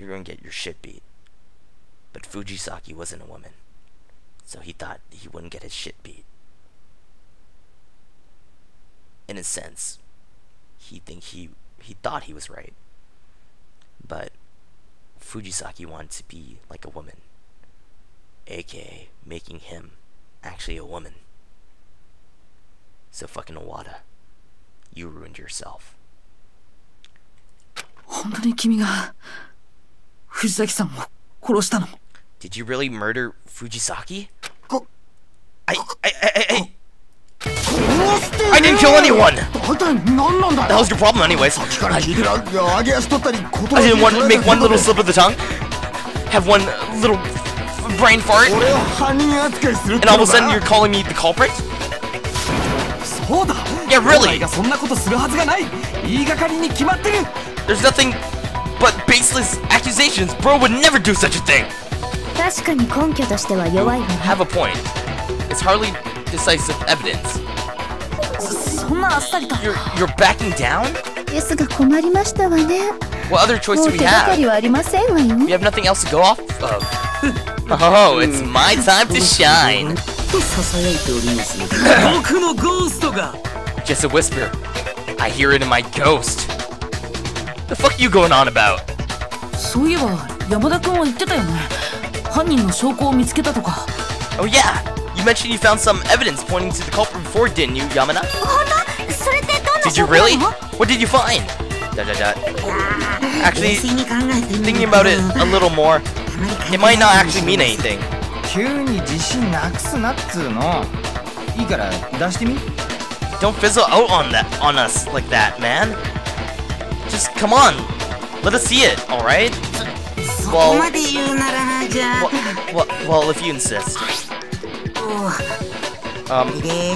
you're gonna get your shit beat. But Fujisaki wasn't a woman, so he thought he wouldn't get his shit beat. In a sense, he thought he was right, but Fujisaki wanted to be like a woman, aka making him actually a woman. So fucking Owada, you ruined yourself. Did you really murder Fujisaki? I didn't kill anyone! What the hell's your problem anyways? I didn't want to make one little slip of the tongue, have one little brain fart, and all of a sudden you're calling me the culprit? Yeah, really! There's nothing but baseless accusations. Bro would never do such a thing! Have a point. It's hardly decisive evidence. You're backing down? What other choice do we have? We have nothing else to go off of. Oh, it's my time to shine. Just a whisper. I hear it in my ghost. The fuck you going on about? Oh yeah! You mentioned you found some evidence pointing to the culprit before, didn't you, Yamana? Did you really? What did you find? Actually, thinking about it a little more, it might not actually mean anything. Don't fizzle out on us like that, man. Just come on, let us see it, alright? Well, if you insist.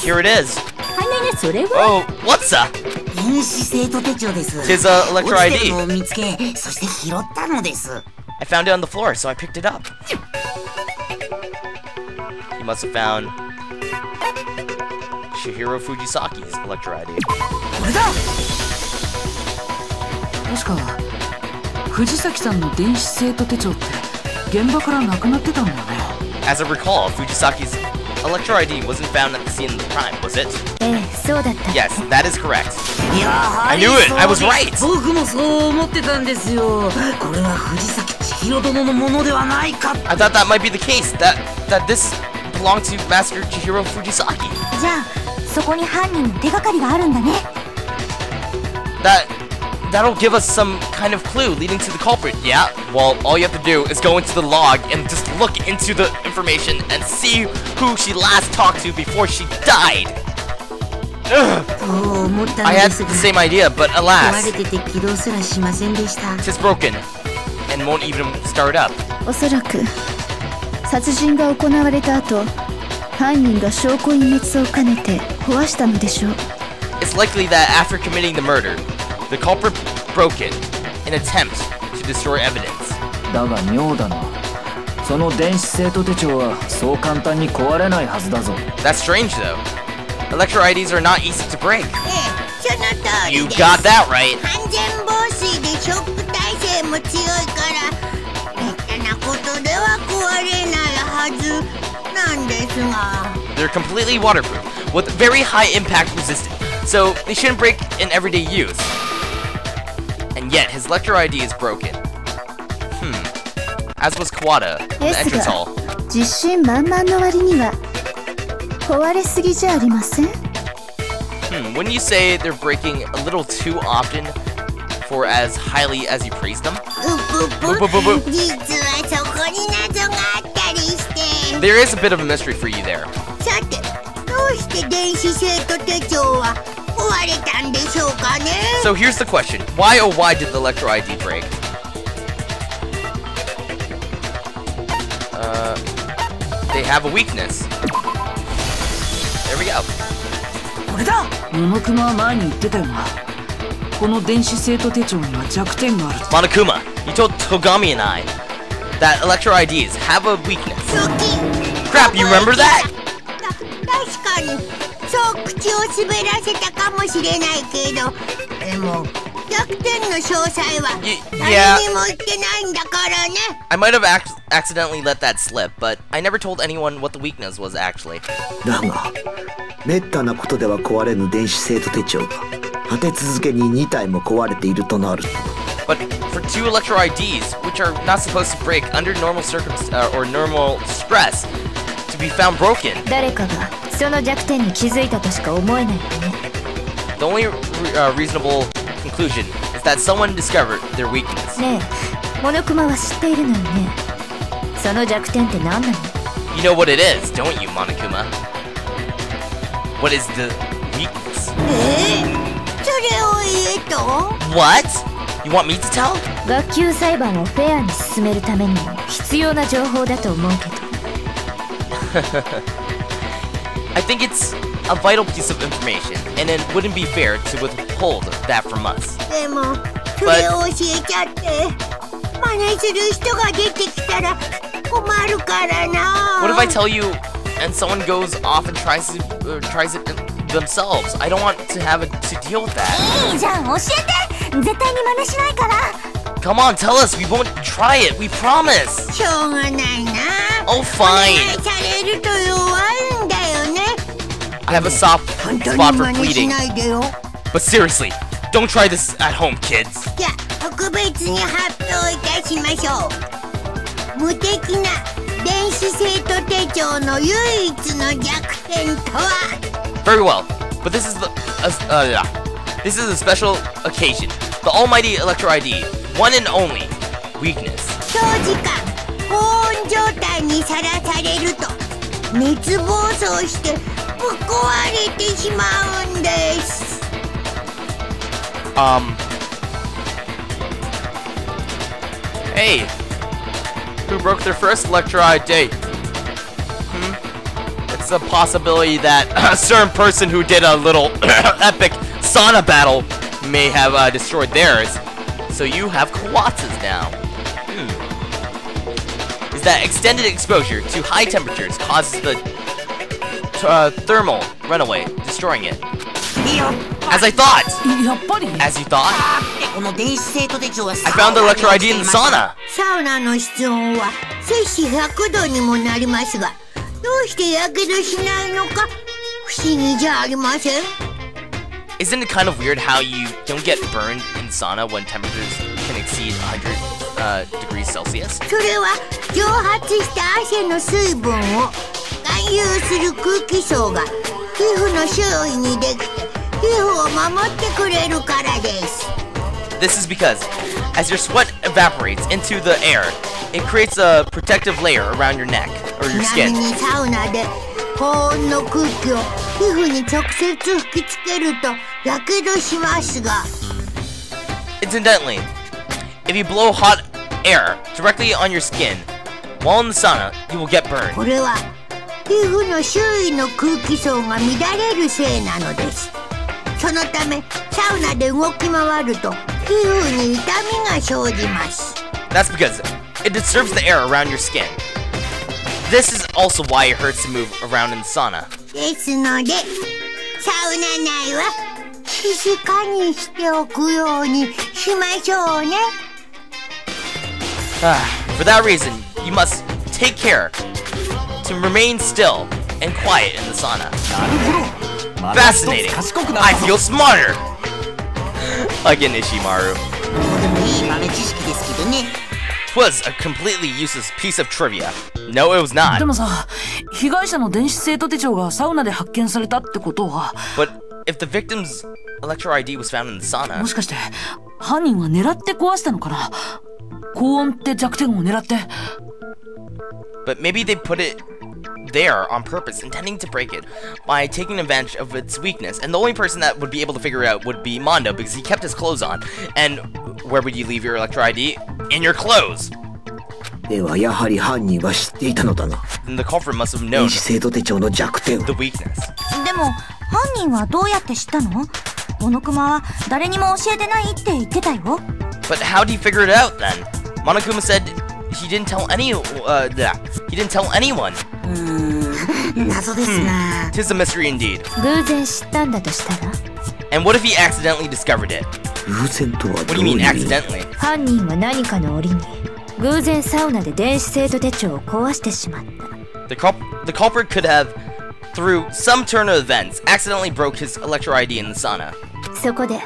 Here it is. Oh, what's up? Tis ElectroiD. I found it on the floor, so I picked it up. You must have found Chihiro Fujisaki's ElectroiD. As I recall, Fujisaki's ElectroiD wasn't found at the scene of the crime, was it? Yes, that is correct. I knew it! I was right! I thought that might be the case, that this belonged to Master Chihiro Fujisaki. That'll give us some kind of clue leading to the culprit, yeah? Well, all you have to do is go into the log and just look into the information and see who she last talked to before she died. Ugh. I had the same idea, but alas, it's broken and won't even start up. It's likely that after committing the murder, the culprit broke it in an attempt to destroy evidence. That's strange though. ElectroiDs are not easy to break. You got that right. They're completely waterproof with very high impact resistance, so they shouldn't break in everyday use. And yet his ElectroiD is broken. As was Kawada in the entrance hall. Wouldn't you say they're breaking a little too often for as highly as you praise them? There is a bit of a mystery for you there. So here's the question. Why oh why did the ElectroiD break? They have a weakness. There we go. Monokuma, you told Togami and I that ElectroiDs have a weakness. Crap, you remember that? Yeah. I might have accidentally let that slip, but I never told anyone what the weakness was actually. だが、めったなことでは壊れぬ電子生徒手帳が立て続けに2体も壊れているとなると。But for two ElectroiDs, which are not supposed to break under normal or normal stress, to be found broken. 誰かがその弱点に気づいたとしか思えないよね。The only reasonable conclusion is that someone discovered their weakness. ねえ、モノクマは知っているのよね。その弱点って何なの？ You know what it is, don't you, Monokuma? What is the weakness? What? You want me to tell? 学級裁判をフェアに進めるために必要な情報だと思うけど。I think it's a vital piece of information, and it wouldn't be fair to withhold that from us. But what if I tell you and someone goes off and tries it themselves? I don't want to have to deal with that. Come on, tell us. We won't try it. We promise. Oh, fine. I have a soft spot for pleading. But seriously, don't try this at home, kids. Very well, but this is a special occasion. The almighty ElectroiD, one and only weakness. Hey, who broke their first ElectroiD? It's a possibility that a certain person who did a little epic sauna battle may have destroyed theirs. So you have Kawatsas now. Is that extended exposure to high temperatures causes the thermal runaway, destroying it? As I thought! As you thought? I found the ElectroiD in the sauna! Isn't it kind of weird how you don't get burned in sauna when temperatures can exceed 100 degrees Celsius? This is because, as your sweat evaporates into the air, it creates a protective layer around your neck, or your skin. Incidentally, if you blow hot air directly on your skin while in the sauna, you will get burned. That's because it disturbs the air around your skin. This is also why it hurts to move around in the sauna. For that reason, you must take care to remain still and quiet in the sauna. Fascinating! I feel smarter! Again, Ishimaru. Twas a completely useless piece of trivia. No, it was not. But if the victim's ElectroiD was found in the sauna... But maybe they put it there on purpose, intending to break it by taking advantage of its weakness. And the only person that would be able to figure it out would be Mondo, because he kept his clothes on. And where would you leave your ElectroiD? In your clothes! Then the culprit must have known the weakness. But how did he figure it out then? Monokuma said he didn't tell anyone. Tis a mystery indeed. And what if he accidentally discovered it? 偶然とはど What う do you いう mean 意味？ accidentally? 犯人は何かの折に偶然サウナで電子生徒手帳を壊してしまった。 The culprit could have, through some turn of events, accidentally broke his ElectroiD in the sauna. そこで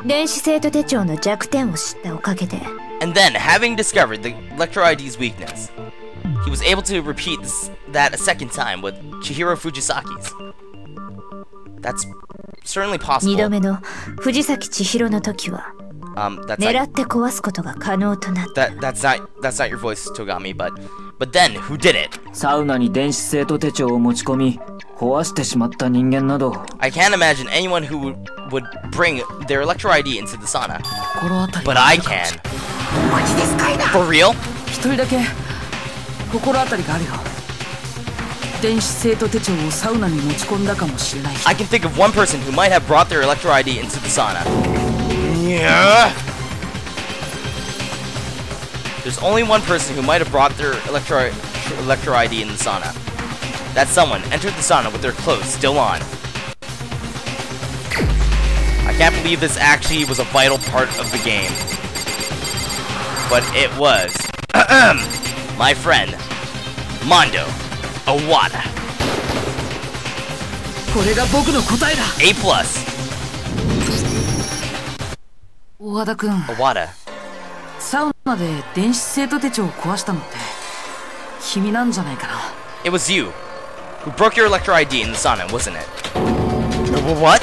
電子生徒手帳の弱点を知ったおかげで And then, having discovered the ElectroiD's weakness, he was able to repeat that a second time with Chihiro Fujisaki's. That's certainly 2 possible. 度目の藤崎千尋の時は That's 狙 not, って壊すことが可能となった。 that's not your voice, Togami. But then, who did it? サウナに電子生徒手帳を持ち込み壊してしまった人間など I can't imagine anyone who would bring their ElectroiD into the sauna. 心当たり But I can. For real? 一人だけ心当たりがあるよ。電子生徒手帳をサウナに持ち込んだかもしれない。 I can think of one person who might have brought their ElectroiD into the sauna. Yeah. There's only one person who might have brought their ElectroiD in the sauna. That someone entered the sauna with their clothes still on. I can't believe this actually was a vital part of the game. But it was. My friend, Mondo Owada. これが僕の答えだ。 A+. 大和田君、 Owada. サウナで電子生徒手帳を壊したのって君なんじゃないかな。 It was you who broke your ElectroiD in the sauna, wasn't it? What?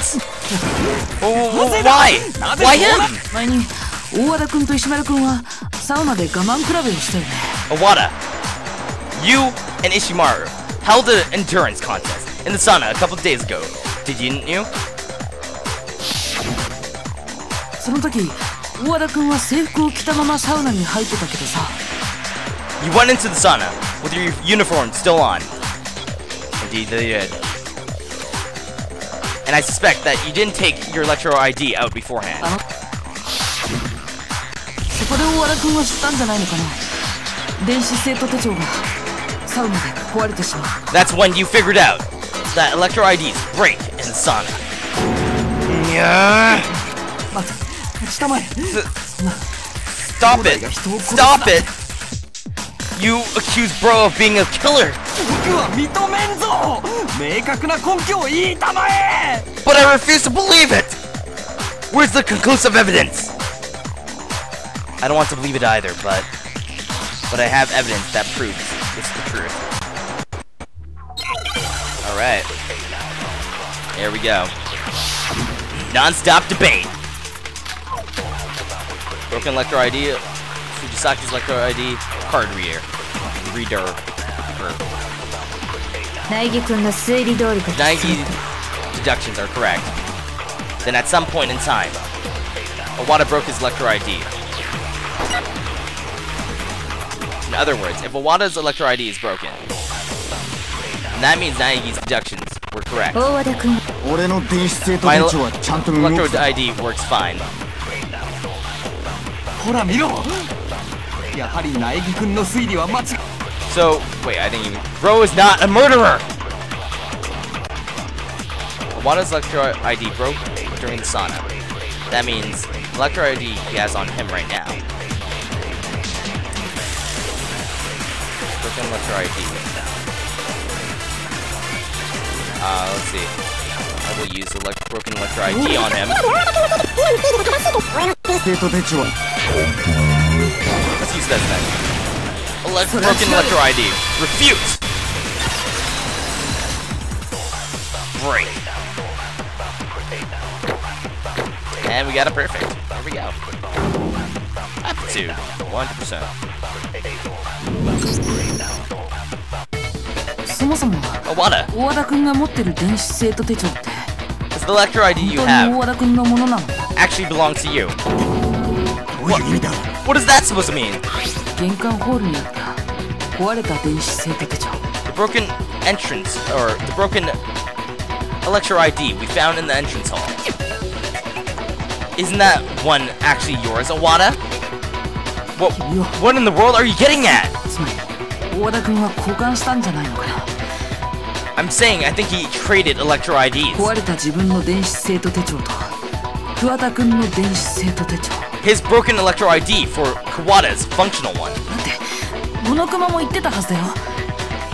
Why? Why him? 前に大和田君と石丸君はサウナで我慢比べをしたよね。 Owada, you and Ishimaru held an endurance contest in the sauna a couple days ago. Didn't you? その時大和田君は制服を着たままサウナに入ってたけどさ。 You went into the sauna with your uniform still on. Indeed, they did. And I suspect that you didn't take your ElectroiD out beforehand. そこで大和田君は知ったんじゃないのかな。電子生徒手帳がサウナで壊れてしまう。 That's when you figured out that ElectroiDs break in the sauna. Yeah. 待て、下前。 Stop it! Stop it! You accuse bro of being a killer! 僕は認めんぞ。明確な根拠を言いたまえ。 But I refuse to believe it! Where's the conclusive evidence? I don't want to believe it either, but I have evidence that proves it's the truth. Alright. Here we go. Non-stop debate. Broken ElectroiD, Fujisaki's ElectroiD, card reader. 苗木君の推理通りだとする Nike deductions are correct. Then at some point in time, Owada broke his ElectroiD. In other words, if Owada's ElectroiD is broken, then that means Nagi's deductions were correct. 大和田君 俺の電子生徒 My 手帳はちゃんと動く。 ElectroiD works fine. ほら見ろ。やはり苗木君の推理は間違い。 So, wait, I didn't even... Bro is not a murderer! Owada's ElectroiD broke during the sauna. That means ElectroiD he has on him right now. Broken ElectroiD. Let's see. I will use the broken ElectroiD on him. 生徒手帳は Let's use that then. Broken ElectroiD. Refute! Break. And we got a perfect. There we go. Aptitude. 100%. そもそも Owada. 大和田君が持ってる電子生徒手帳って Does the ElectroiD you 本当に大 have 和田君のものなの？ actually belong to you? どういう意味だ？ What is that supposed to mean? 玄関ホールにあった壊れた電子生徒手帳。 The broken entrance, or the broken ElectroiD we found in the entrance hall. Isn't that one actually yours, Owada? What in the world are you getting at? つまり大和田君は交換したんじゃないのかな。 I'm saying I think he traded ElectroiDs. 壊れた自分の電子生徒手帳と桑田くんの電子生徒手帳。 His broken ElectroiD for Kawada's functional one. だってモノクマも言ってたはずだよ。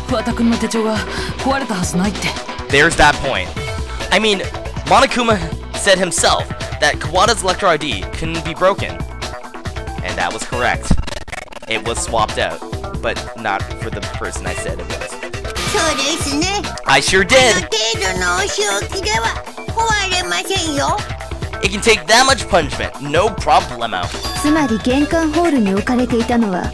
桑田くんの手帳が壊れたはずないって。 There's that point. I mean, Monokuma said himself that Kawada's ElectroiD couldn't be broken. And that was correct. It was swapped out, but not for the person I said it was. そうですね。 I sure あ did! の程度のお仕置きでは壊れませんよ。 It can take that much punishment, no problemo. つまり玄関ホールに置かれていたのは